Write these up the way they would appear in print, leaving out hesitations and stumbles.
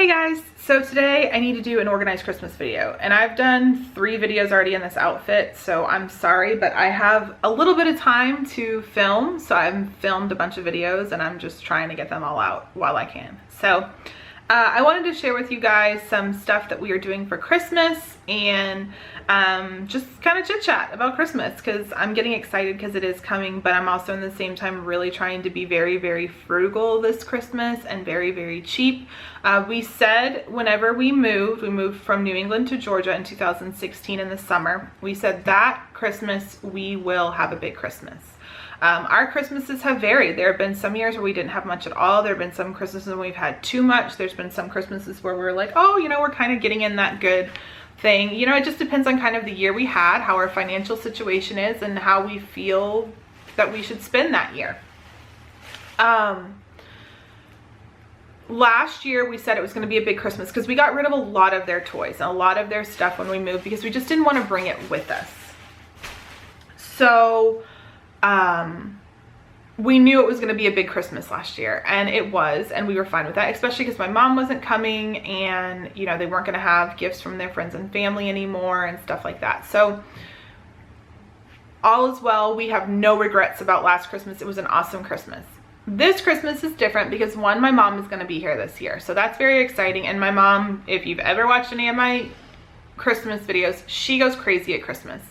Hey guys, so today I need to do an organized Christmas video, and I've done 3 videos already in this outfit, so I'm sorry, but I have a little bit of time to film, so I've filmed a bunch of videos and I'm just trying to get them all out while I can. So I wanted to share with you guys some stuff that we are doing for Christmas and just kind of chit chat about Christmas, because I'm getting excited because it is coming, but I'm also in the same time really trying to be very, very frugal this Christmas and very, very cheap. We said whenever we moved from New England to Georgia in 2016 in the summer, we said that Christmas we will have a big Christmas. Our Christmases have varied. There have been some years where we didn't have much at all. There have been some Christmases when we've had too much. There's been some Christmases where we're like, oh, you know, we're kind of getting in that good thing. You know, it just depends on kind of the year we had, how our financial situation is, and how we feel that we should spend that year. Last year we said it was going to be a big Christmas because we got rid of a lot of their toys and a lot of their stuff when we moved, because we just didn't want to bring it with us. So we knew it was going to be a big Christmas last year, and it was, and we were fine with that, especially because my mom wasn't coming, and you know, they weren't going to have gifts from their friends and family anymore and stuff like that. So all is well. We have no regrets about last Christmas. It was an awesome Christmas. This Christmas is different because, one, my mom is going to be here this year, so that's very exciting. And my mom, if you've ever watched any of my Christmas videos, she goes crazy at Christmas.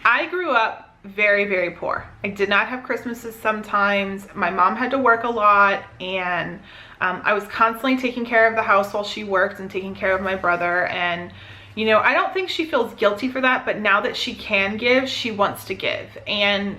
I grew up very, very poor. I did not have Christmases sometimes. My mom had to work a lot, and I was constantly taking care of the house while she worked and taking care of my brother. And you know, I don't think she feels guilty for that, but now that she can give, she wants to give. And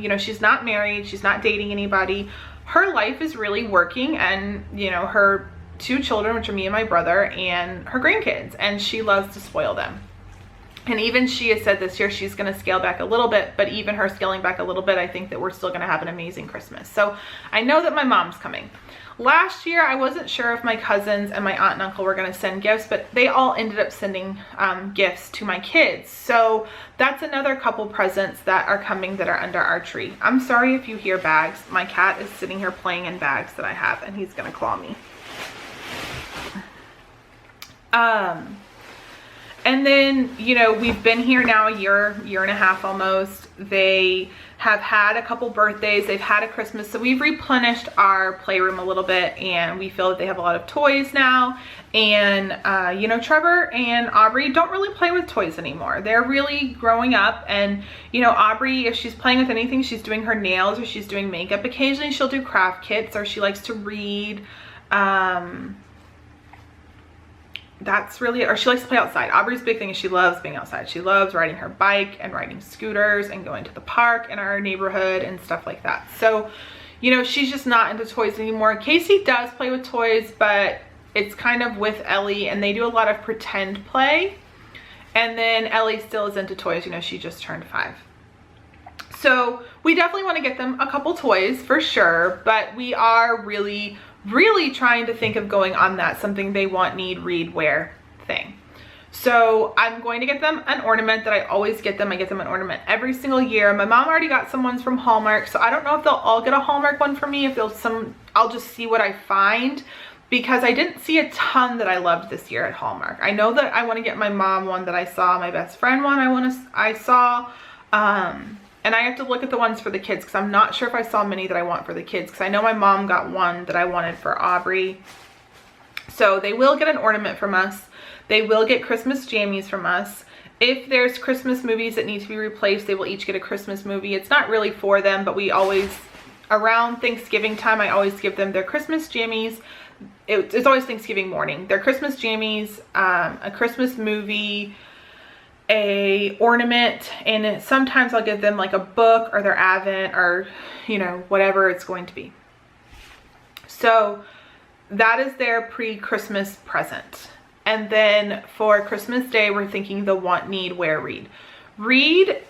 you know, she's not married, she's not dating anybody. Her life is really working, and you know, her 2 children, which are me and my brother, and her grandkids, and she loves to spoil them. And even she has said this year she's going to scale back a little bit, but even her scaling back a little bit, I think that we're still going to have an amazing Christmas. So I know that my mom's coming. Last year, I wasn't sure if my cousins and my aunt and uncle were going to send gifts, but they all ended up sending gifts to my kids. So that's another couple presents that are coming that are under our tree. I'm sorry if you hear bags. My cat is sitting here playing in bags that I have, and he's going to claw me. And then, you know, we've been here now a year and a half almost. They have had a couple birthdays. They've had a Christmas. So we've replenished our playroom a little bit, and we feel that they have a lot of toys now. And, you know, Trevor and Aubrey don't really play with toys anymore. They're really growing up. And, you know, Aubrey, if she's playing with anything, she's doing her nails or she's doing makeup. Occasionally she'll do craft kits, or she likes to read. That's really, or she likes to play outside. Aubrey's big thing is she loves being outside. She loves riding her bike and riding scooters and going to the park in our neighborhood and stuff like that. So, you know, she's just not into toys anymore. Casey does play with toys, but it's kind of with Ellie, and they do a lot of pretend play. And then Ellie still is into toys. You know, she just turned 5. So we definitely want to get them a couple toys for sure, but we are really trying to think of going on that something they want, need, read, wear thing. So I'm going to get them an ornament that I always get them. I get them an ornament every single year. My mom already got some ones from Hallmark, so I don't know if they'll all get a Hallmark one for me. If they'll I'll just see what I find, because I didn't see a ton that I loved this year at Hallmark. I know that I want to get my mom one that I saw, my best friend one I saw, and I have to look at the ones for the kids, because I'm not sure if I saw many that I want for the kids, because I know my mom got one that I wanted for Aubrey. So they will get an ornament from us. They will get Christmas jammies from us. If there's Christmas movies that need to be replaced, they will each get a Christmas movie. It's not really for them, but we always, around Thanksgiving time, I always give them their Christmas jammies. It's always Thanksgiving morning. Their Christmas jammies, a Christmas movie, a ornament, and sometimes I'll give them like a book or their Advent, or you know, whatever it's going to be. So that is their pre-Christmas present. And then for Christmas Day, we're thinking the want, need, wear, read.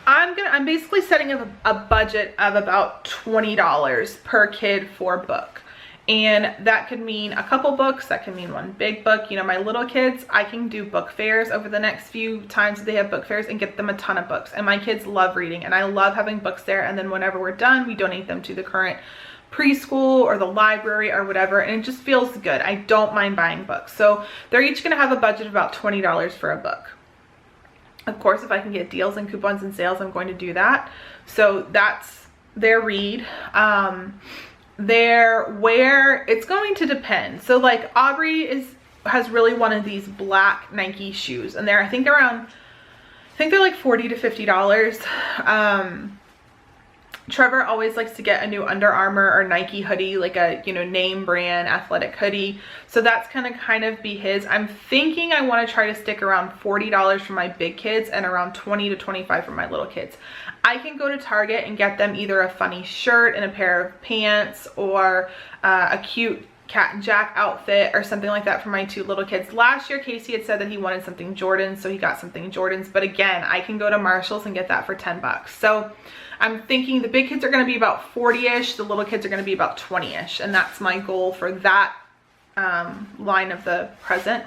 I'm basically setting up a budget of about $20 per kid for book. And that could mean a couple books, that can mean one big book. You know, my little kids, I can do book fairs over the next few times that they have book fairs and get them a ton of books. And my kids love reading, and I love having books there. And then whenever we're done, we donate them to the current preschool or the library or whatever, and it just feels good. I don't mind buying books. So they're each going to have a budget of about $20 for a book. Of course, if I can get deals and coupons and sales, I'm going to do that. So that's their read. Their wear, it's going to depend. So like Aubrey has really wanted these black Nike shoes, and I think they're like $40 to $50. Trevor always likes to get a new Under Armour or Nike hoodie, like a, you know, name brand athletic hoodie. So that's gonna kind of be his. I'm thinking I want to try to stick around $40 for my big kids and around $20 to $25 for my little kids. I can go to Target and get them either a funny shirt and a pair of pants, or a cute Cat and Jack outfit or something like that for my 2 little kids. Last year, Casey had said that he wanted something Jordans, so he got something Jordans. But again, I can go to Marshall's and get that for 10 bucks. So I'm thinking the big kids are going to be about 40-ish, the little kids are going to be about 20-ish, and that's my goal for that line of the present.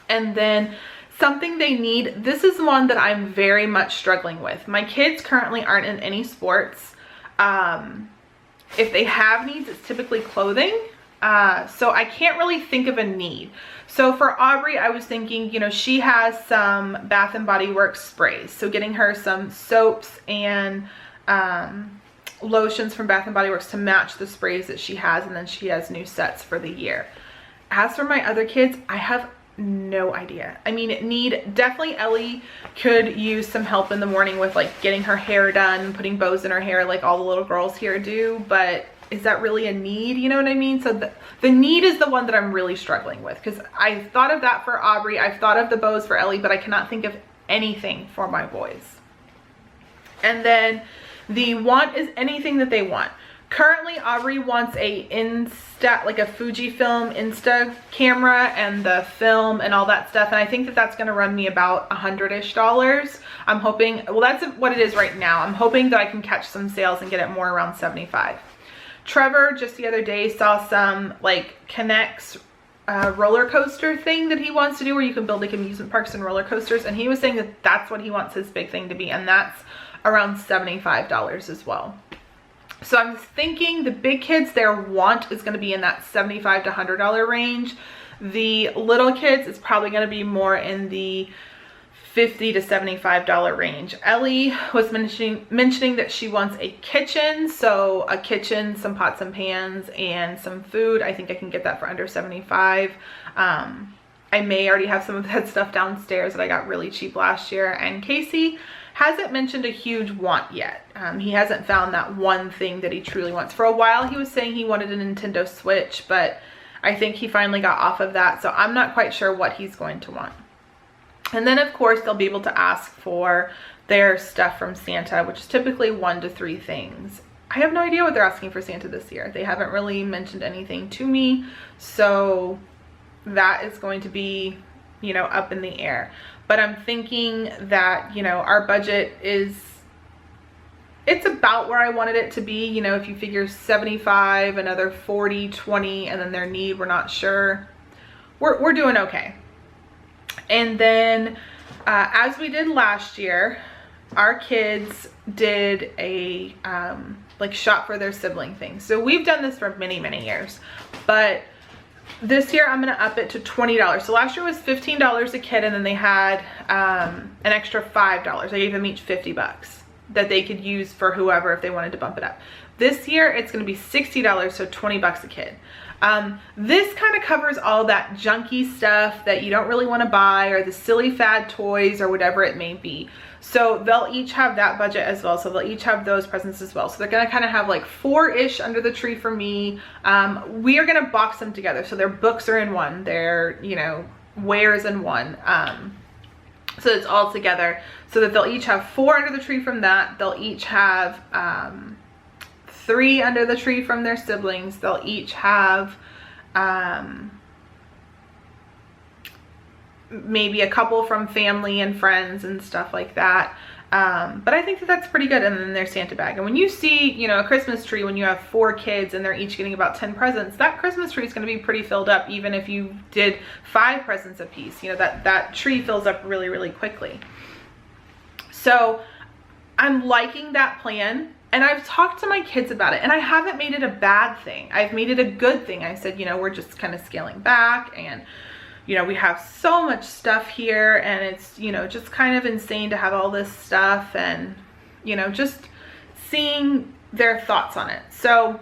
And then something they need, this is one that I'm very much struggling with. My kids currently aren't in any sports. If they have needs, it's typically clothing. So I can't really think of a need. So for Aubrey, I was thinking, you know, she has some Bath and Body Works sprays. So getting her some soaps and lotions from Bath and Body Works to match the sprays that she has. And then she has new sets for the year. As for my other kids, I have no idea. I mean, definitely Ellie could use some help in the morning with like getting her hair done, putting bows in her hair like all the little girls here do, but is that really a need? You know what I mean? So the need is the one that I'm really struggling with, because I thought of that for Aubrey. I've thought of the bows for Ellie, but I cannot think of anything for my boys. And then the want is anything that they want. Currently, Aubrey wants a like a Fujifilm Insta camera and the film and all that stuff. And I think that that's going to run me about $100-ish. I'm hoping, well, that's what it is right now. I'm hoping that I can catch some sales and get it more around 75. Trevor just the other day saw some like Connects roller coaster thing that he wants to do, where you can build like amusement parks and roller coasters, and he was saying that that's what he wants his big thing to be, and that's around $75 as well. So I'm thinking the big kids, their want is going to be in that $75 to $100 range. The little kids is probably going to be more in the $50 to $75 range. Ellie was mentioning that she wants a kitchen. So a kitchen, some pots and pans, and some food. I think I can get that for under $75. I may already have some of that stuff downstairs that I got really cheap last year. And Casey hasn't mentioned a huge want yet. He hasn't found that one thing that he truly wants. For a while, he was saying he wanted a Nintendo Switch, but I think he finally got off of that. So I'm not quite sure what he's going to want. And then, of course, they'll be able to ask for their stuff from Santa, which is typically 1 to 3 things. I have no idea what they're asking for Santa this year. They haven't really mentioned anything to me. So that is going to be, you know, up in the air. But I'm thinking that, you know, our budget it's about where I wanted it to be. You know, if you figure 75, another 40, 20, and then their need, we're not sure. We're doing okay. And then as we did last year, our kids did a like shop for their sibling thing. So we've done this for many, many years, but this year I'm going to up it to $20. So last year was $15 a kid, and then they had an extra $5. I gave them each 50 bucks that they could use for whoever if they wanted to bump it up. This year it's going to be $60, so 20 bucks a kid. This kind of covers all that junky stuff that you don't really want to buy, or the silly fad toys or whatever it may be. So they'll each have that budget as well. So they'll each have those presents as well. So they're going to kind of have like 4-ish under the tree for me. We are going to box them together. So their books are in one, their, you know, wares in one. So it's all together, so that they'll each have 4 under the tree from that. They'll each have 3 under the tree from their siblings. They'll each have maybe a couple from family and friends and stuff like that. But I think that that's pretty good. And then their Santa bag. And when you see, you know, a Christmas tree, when you have 4 kids and they're each getting about 10 presents, that Christmas tree is going to be pretty filled up. Even if you did 5 presents a piece, you know, that tree fills up really, really quickly. So I'm liking that plan. And I've talked to my kids about it, and I haven't made it a bad thing. I've made it a good thing. I said, you know, we're just kind of scaling back, and, you know, we have so much stuff here, and it's, you know, just kind of insane to have all this stuff, and, you know, just seeing their thoughts on it. So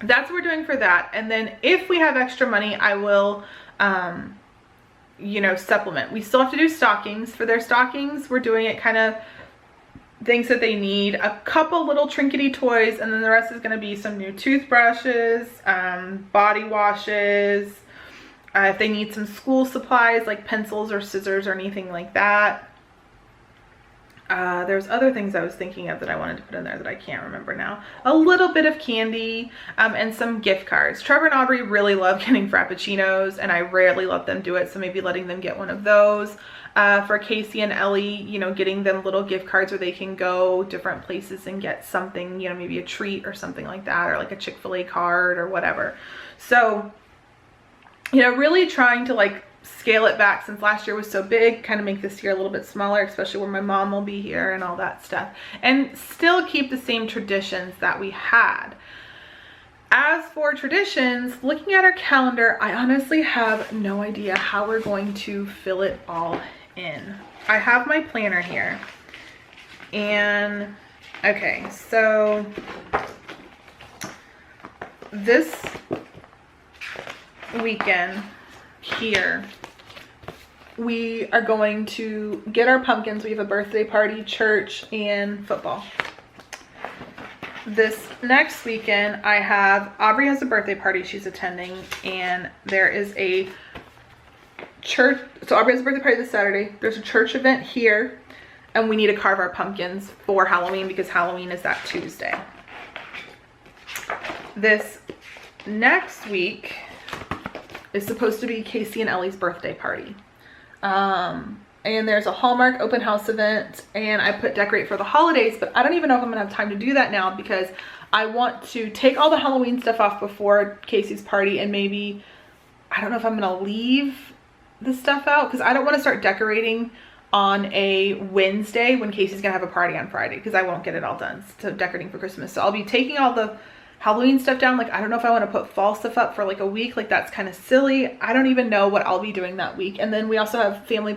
that's what we're doing for that. And then if we have extra money, I will, you know, supplement. We still have to do stockings. For their stockings, we're doing it kind of things that they need, a couple little trinkety toys, and then the rest is going to be some new toothbrushes, body washes, if they need some school supplies like pencils or scissors or anything like that. There's other things I was thinking of that I wanted to put in there that I can't remember now. A little bit of candy, and some gift cards. Trevor and Aubrey really love getting Frappuccinos, and I rarely let them do it, so maybe letting them get one of those. For Casey and Ellie, you know, getting them little gift cards where they can go different places and get something, you know, maybe a treat or something like that, or like a Chick-fil-A card or whatever. So, you know, really trying to like scale it back, since last year was so big, kind of make this year a little bit smaller, especially where my mom will be here and all that stuff, and still keep the same traditions that we had. As for traditions, looking at our calendar, I honestly have no idea how we're going to fill it all in. I have my planner here, and okay, so this weekend here we are going to get our pumpkins. We have a birthday party, church, and football. This next weekend I have, Aubrey has a birthday party she's attending, and there is a church. So Aubrey has a birthday party this Saturday. There's a church event here, and we need to carve our pumpkins for Halloween because Halloween is that Tuesday. This next week is supposed to be Casey and Ellie's birthday party. And there's a Hallmark open house event, and I put decorate for the holidays, but I don't even know if I'm gonna have time to do that now because I want to take all the Halloween stuff off before Casey's party, and maybe, I don't know if I'm gonna leave the stuff out because I don't want to start decorating on a Wednesday when Casey's gonna have a party on Friday, because I won't get it all done, so decorating for Christmas. So I'll be taking all the Halloween stuff down. Like, I don't know if I want to put fall stuff up for like a week. Like, that's kind of silly. I don't even know what I'll be doing that week. And then we also have family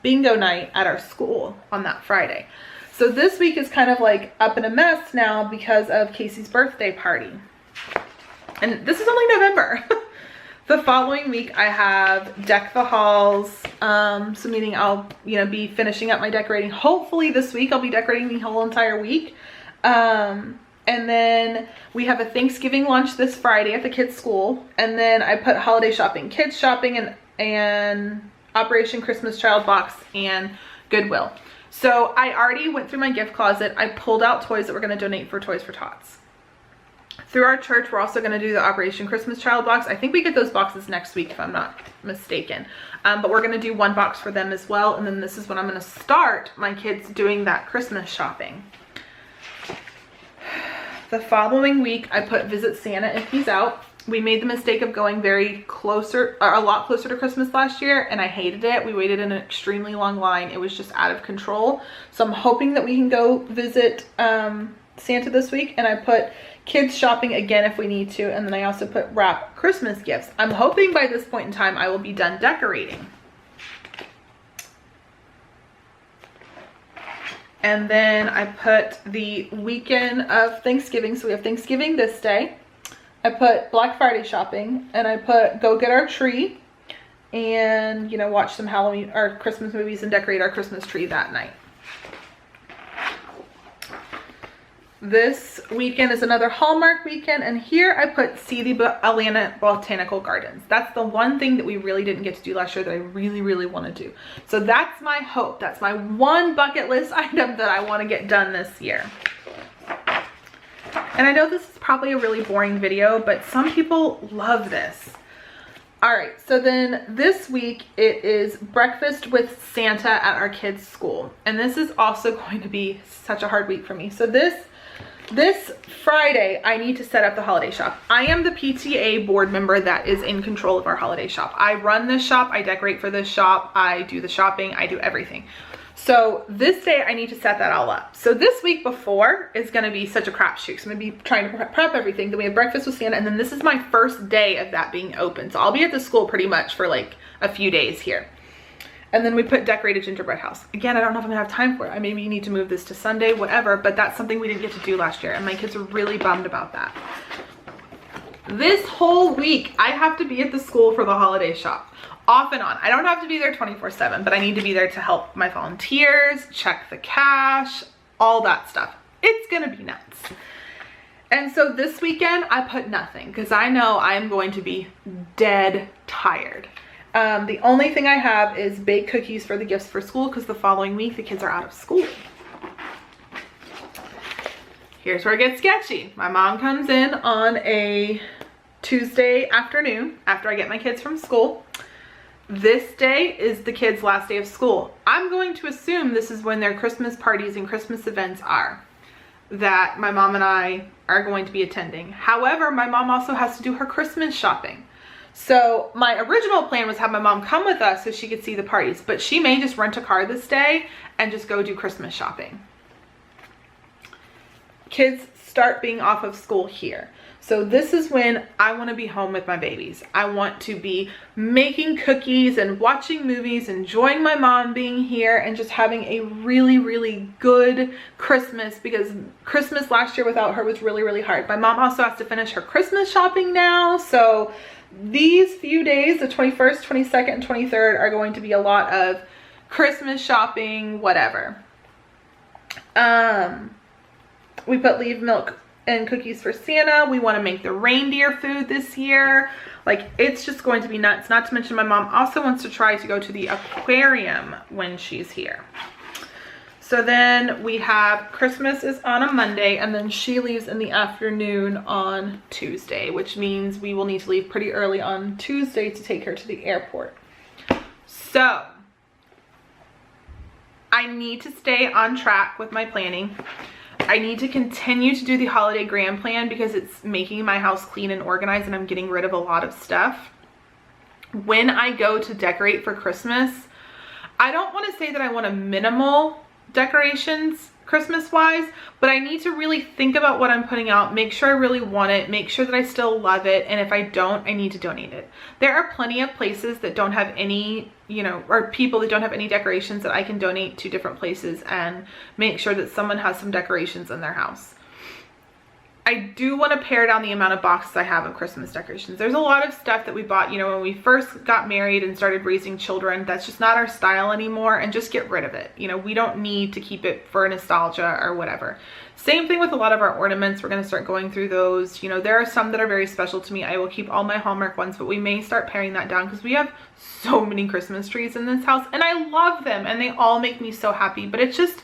bingo night at our school on that Friday. So this week is kind of like up in a mess now because of Casey's birthday party. And this is only November. The following week I have deck the halls. So meaning I'll, you know, be finishing up my decorating. Hopefully this week I'll be decorating the whole entire week. And then we have a Thanksgiving lunch this Friday at the kids' school. And then I put holiday shopping, kids shopping, and Operation Christmas Child box and Goodwill. So I already went through my gift closet. I pulled out toys that we're going to donate for Toys for Tots. Through our church, we're also going to do the Operation Christmas Child box. I think we get those boxes next week if I'm not mistaken. But we're going to do one box for them as well. And then this is when I'm going to start my kids doing that Christmas shopping. The following week, I put visit Santa if he's out. We made the mistake of going a lot closer to Christmas last year, and I hated it. We waited in an extremely long line. It was just out of control. So I'm hoping that we can go visit Santa this week, and I put kids shopping again if we need to, and then I also put wrap Christmas gifts. I'm hoping by this point in time I will be done decorating. And then I put the weekend of Thanksgiving. So we have Thanksgiving this day. I put Black Friday shopping, and I put go get our tree and, you know, watch some Halloween or Christmas movies and decorate our Christmas tree that night. This weekend is another Hallmark weekend, and here I put see the Atlanta Botanical Gardens. That's the one thing that we really didn't get to do last year that I really, really want to do. So that's my hope. That's my one bucket list item that I want to get done this year. And I know this is probably a really boring video, but some people love this. All right, so then this week it is breakfast with Santa at our kids' school. And this is also going to be such a hard week for me. So this Friday, I need to set up the holiday shop. I am the PTA board member that is in control of our holiday shop. I run this shop, I decorate for this shop, I do the shopping, I do everything. So this day I need to set that all up. So this week before is going to be such a crapshoot. So I'm going to be trying to prep everything. Then we have breakfast with Santa, and then this is my first day of that being open. So I'll be at the school pretty much for like a few days here. And then we put decorated gingerbread house. Again, I don't know if I'm gonna have time for it. I maybe need to move this to Sunday, whatever, but that's something we didn't get to do last year, and my kids are really bummed about that. This whole week, I have to be at the school for the holiday shop, off and on. I don't have to be there 24/7, but I need to be there to help my volunteers, check the cash, all that stuff. It's gonna be nuts. And so this weekend, I put nothing, because I know I'm going to be dead tired. The only thing I have is baked cookies for the gifts for school, because the following week the kids are out of school. Here's where it gets sketchy. My mom comes in on a Tuesday afternoon after I get my kids from school. This day is the kids' last day of school. I'm going to assume this is when their Christmas parties and Christmas events are, that my mom and I are going to be attending. However, my mom also has to do her Christmas shopping. So my original plan was have my mom come with us so she could see the parties, but she may just rent a car this day and just go do Christmas shopping. Kids start being off of school here. So this is when I want to be home with my babies. I want to be making cookies and watching movies, enjoying my mom being here, and just having a really, really good Christmas, because Christmas last year without her was really, really hard. My mom also has to finish her Christmas shopping now, so these few days, the 21st, 22nd, and 23rd, are going to be a lot of Christmas shopping, whatever. We put leaf milk and cookies for Santa. We want to make the reindeer food this year. Like, it's just going to be nuts. Not to mention my mom also wants to try to go to the aquarium when she's here. So then we have Christmas is on a Monday, and then she leaves in the afternoon on Tuesday, which means we will need to leave pretty early on Tuesday to take her to the airport. So I need to stay on track with my planning. I need to continue to do the holiday grand plan, because it's making my house clean and organized, and I'm getting rid of a lot of stuff. When I go to decorate for Christmas, I don't want to say that I want a minimal decorations Christmas wise, but I need to really think about what I'm putting out, make sure I really want it, make sure that I still love it, and if I don't, I need to donate it. There are plenty of places that don't have any, you know, or people that don't have any decorations that I can donate to different places and make sure that someone has some decorations in their house. I do want to pare down the amount of boxes I have of Christmas decorations. There's a lot of stuff that we bought, you know, when we first got married and started raising children. That's just not our style anymore, and just get rid of it. You know, we don't need to keep it for nostalgia or whatever. Same thing with a lot of our ornaments. We're going to start going through those. You know, there are some that are very special to me. I will keep all my Hallmark ones, but we may start paring that down, because we have so many Christmas trees in this house, and I love them, and they all make me so happy, but it's just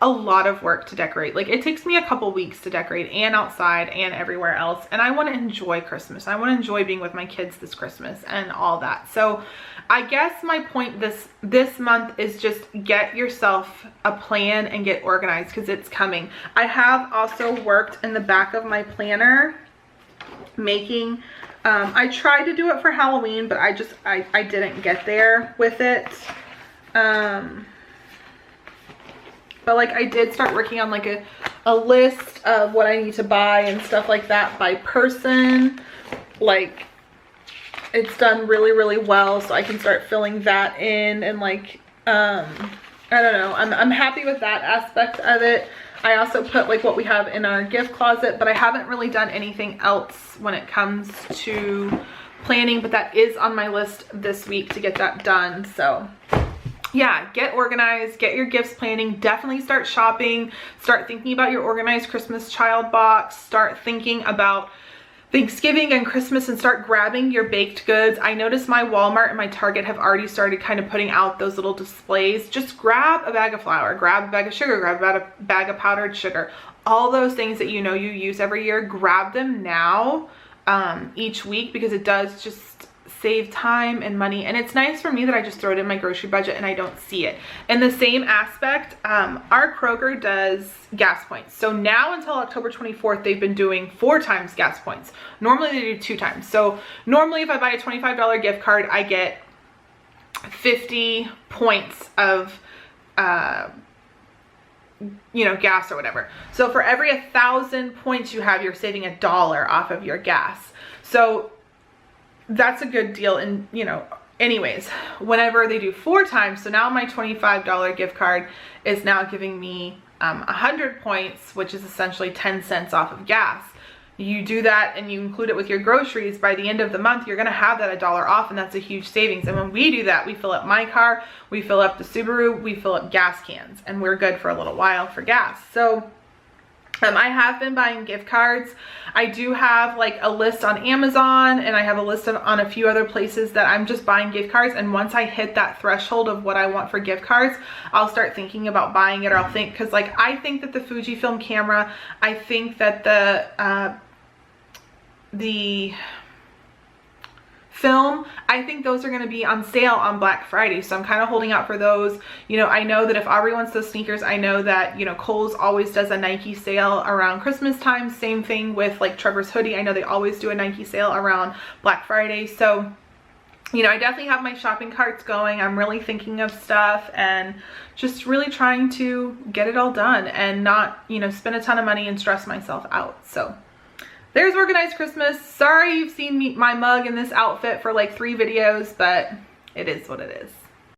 a lot of work to decorate. Like, it takes me a couple weeks to decorate, and outside and everywhere else, and I want to enjoy Christmas. I want to enjoy being with my kids this Christmas and all that. So I guess my point this month is just get yourself a plan and get organized, because it's coming. I have also worked in the back of my planner making I tried to do it for Halloween, but I didn't get there with it. But like, I did start working on like a list of what I need to buy and stuff like that by person. Like, it's done really, really well, so I can start filling that in, and like, I don't know, I'm happy with that aspect of it. I also put like what we have in our gift closet, but I haven't really done anything else when it comes to planning, but that is on my list this week to get that done. So yeah, get organized, get your gifts planning, definitely start shopping, start thinking about your organized Christmas child box, start thinking about Thanksgiving and Christmas, and start grabbing your baked goods. I noticed my Walmart and my Target have already started kind of putting out those little displays. Just grab a bag of flour, grab a bag of sugar, grab a bag of powdered sugar. All those things that you know you use every year, grab them now each week, because it does just save time and money, and it's nice for me that I just throw it in my grocery budget and I don't see it. In the same aspect, our Kroger does gas points. So now until October 24th, they've been doing 4 times gas points. Normally they do 2 times. So normally if I buy a $25 gift card, I get 50 points of you know, gas or whatever. So for every 1,000 points you have, you're saving $1 off of your gas. So that's a good deal. And, you know, anyways, whenever they do 4 times, so now my $25 gift card is now giving me 100 points, which is essentially 10 cents off of gas. You do that and you include it with your groceries, by the end of the month, you're gonna have that $1 off, and that's a huge savings. And when we do that, we fill up my car, we fill up the Subaru, we fill up gas cans, and we're good for a little while for gas. So I have been buying gift cards. I do have like a list on Amazon, and I have a list on a few other places that I'm just buying gift cards. And once I hit that threshold of what I want for gift cards, I'll start thinking about buying it. Or I'll think, because like I think that the Fujifilm camera, I think that the film, I think those are going to be on sale on Black Friday, so I'm kind of holding out for those. You know, I know that if Aubrey wants those sneakers, I know that, you know, Kohl's always does a Nike sale around Christmas time. Same thing with like Trevor's hoodie. I know they always do a Nike sale around Black Friday. So, you know, I definitely have my shopping carts going. I'm really thinking of stuff and just really trying to get it all done and not, you know, spend a ton of money and stress myself out. So there's Organized Christmas. Sorry you've seen my mug in this outfit for like 3 videos, but it is what it is.